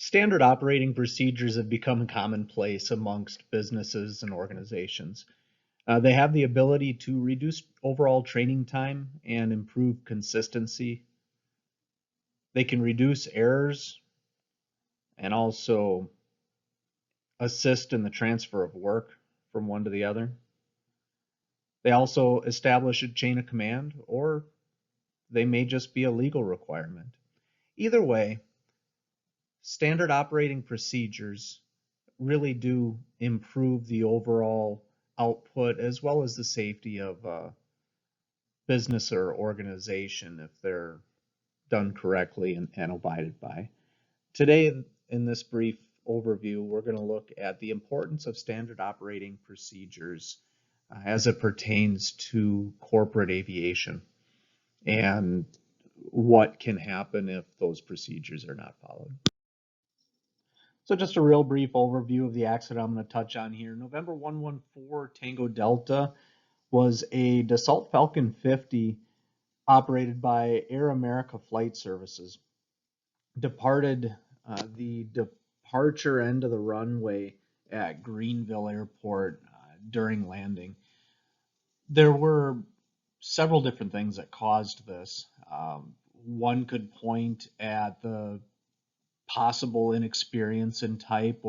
Standard operating procedures have become commonplace amongst businesses and organizations. They have the ability to reduce overall training time and improve consistency. They can reduce errors and also assist in the transfer of work from one to the other. They also establish a chain of command, or they may just be a legal requirement. Either way, standard operating procedures really do improve the overall output as well as the safety of a business or organization if they're done correctly and abided by. Today, in this brief overview, we're going to look at the importance of standard operating procedures as it pertains to corporate aviation and what can happen if those procedures are not followed. So just a real brief overview of the accident I'm going to touch on here. November 114 Tango Delta was a Dassault Falcon 50 operated by Air America Flight Services. Departed the departure end of the runway at Greenville Airport during landing. There were several different things that caused this. One could point at the possible inexperience in type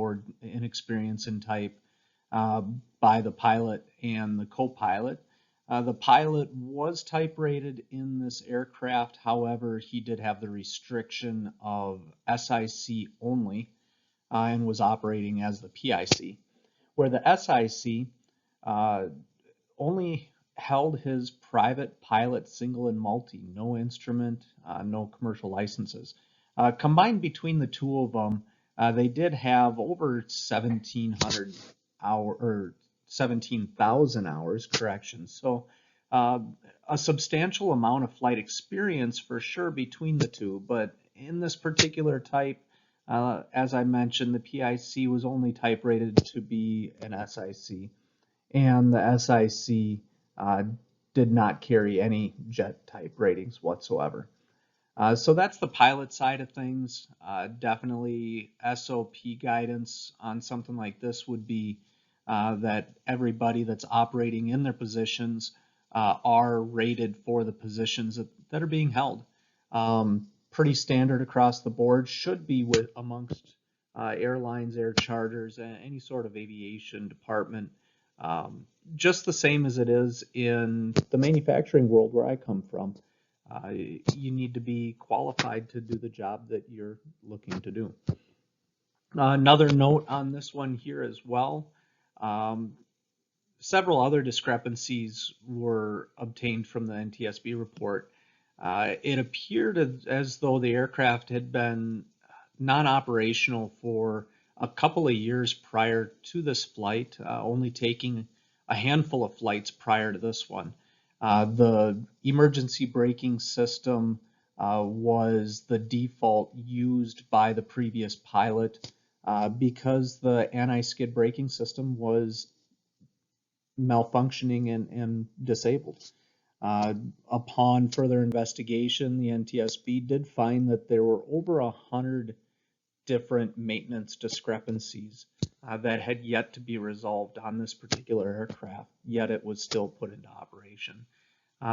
by the pilot and the co-pilot. The pilot was type rated in this aircraft, however, he did have the restriction of SIC only and was operating as the PIC, where the SIC only held his private pilot single and multi, no instrument, no commercial licenses. Combined between the two of them, they did have over 1,700 or 17,000 hours, correction. So a substantial amount of flight experience for sure between the two, but in this particular type, as I mentioned, the PIC was only type rated to be an SIC, and the SIC did not carry any jet type ratings whatsoever. So that's the pilot side of things. Definitely SOP guidance on something like this would be that everybody that's operating in their positions are rated for the positions that are being held. Pretty standard across the board, should be with amongst airlines, air charters, any sort of aviation department. Just the same as it is in the manufacturing world where I come from. You need to be qualified to do the job that you're looking to do. Another note on this one here as well. Several other discrepancies were obtained from the NTSB report. It appeared as though the aircraft had been non-operational for a couple of years prior to this flight, only taking a handful of flights prior to this one. The emergency braking system was the default used by the previous pilot because the anti-skid braking system was malfunctioning and disabled. Upon further investigation, the NTSB did find that there were over 100 different maintenance discrepancies that had yet to be resolved on this particular aircraft, yet it was still put into operation.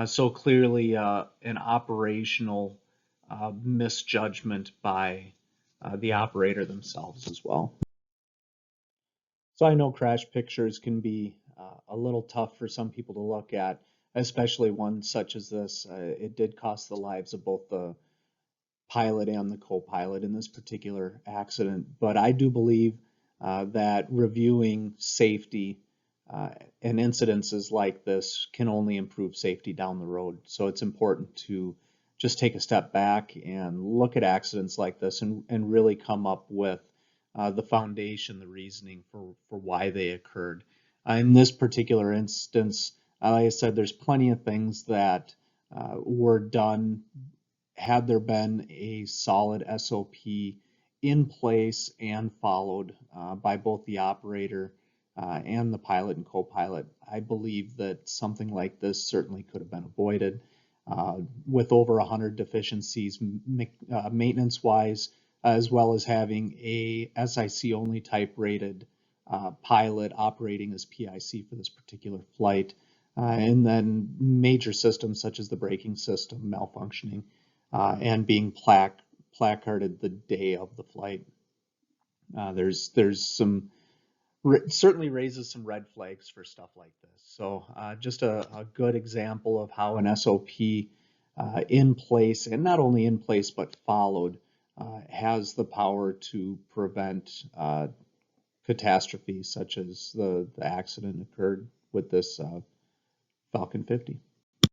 So clearly an operational misjudgment by the operator themselves as well. So I know crash pictures can be a little tough for some people to look at, especially one such as this. It did cost the lives of both the pilot and the co-pilot in this particular accident, but I do believe that reviewing safety and incidences like this can only improve safety down the road. So it's important to just take a step back and look at accidents like this and really come up with the foundation, the reasoning for why they occurred. In this particular instance, like I said, there's plenty of things that were done had there been a solid SOP in place and followed by both the operator and the pilot and co-pilot. I believe that something like this certainly could have been avoided. With over 100 deficiencies maintenance-wise, as well as having a SIC only type rated pilot operating as PIC for this particular flight, and then major systems such as the braking system malfunctioning and being placarded the day of the flight. There's some certainly raises some red flags for stuff like this. So just a good example of how an SOP in place, and not only in place but followed, has the power to prevent catastrophes such as the accident occurred with this Falcon 50.